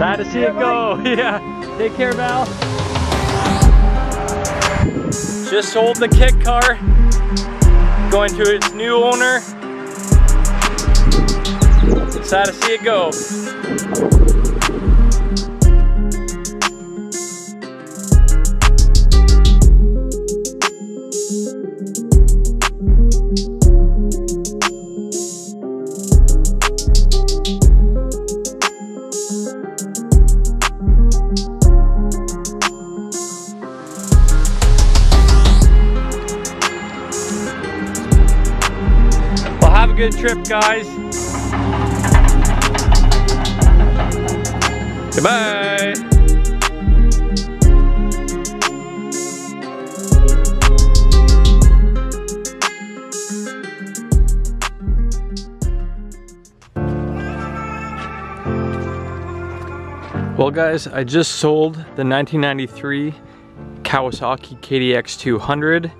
Sad to see it go. Yeah. Take care, Val. Just sold the kit car. Going to its new owner. Sad to see it go. Have a good trip, guys. Goodbye. Well, guys, I just sold the 1993 Kawasaki KDX 200.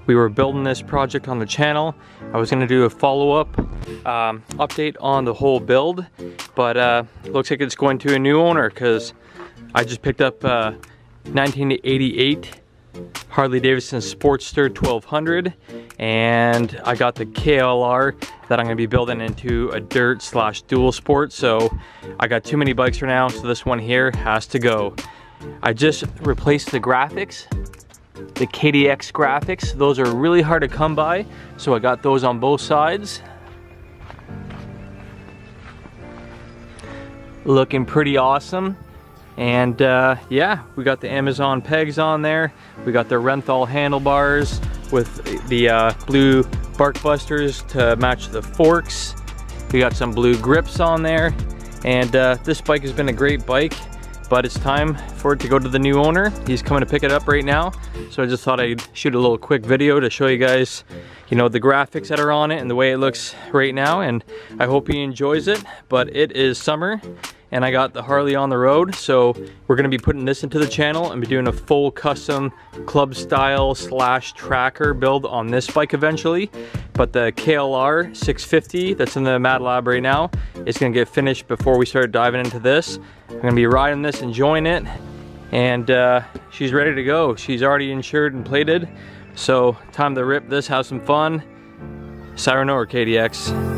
We were building this project on the channel. I was gonna do a follow-up update on the whole build, but looks like it's going to a new owner because I just picked up 1988 Harley-Davidson Sportster 1200, and I got the KLR that I'm gonna be building into a dirt/dual sport. So I got too many bikes for now, so this one here has to go. I just replaced the graphics. The KDX graphics, those are really hard to come by, so I got those on both sides. Looking pretty awesome. And yeah, we got the Amazon pegs on there. We got the Renthal handlebars with the blue bark busters to match the forks. We got some blue grips on there. And this bike has been a great bike, but it's time for it to go to the new owner. He's coming to pick it up right now. So I just thought I'd shoot a little quick video to show you guys, you know, the graphics that are on it and the way it looks right now. And I hope he enjoys it, but it is summer and I got the Harley on the road. So we're gonna be putting this into the channel and be doing a full custom club style / tracker build on this bike eventually. But the KLR 650 that's in the Mad Lab right now is gonna get finished before we start diving into this. I'm gonna be riding this, enjoying it, and she's ready to go. She's already insured and plated, so time to rip this, have some fun. Sayonara, KDX.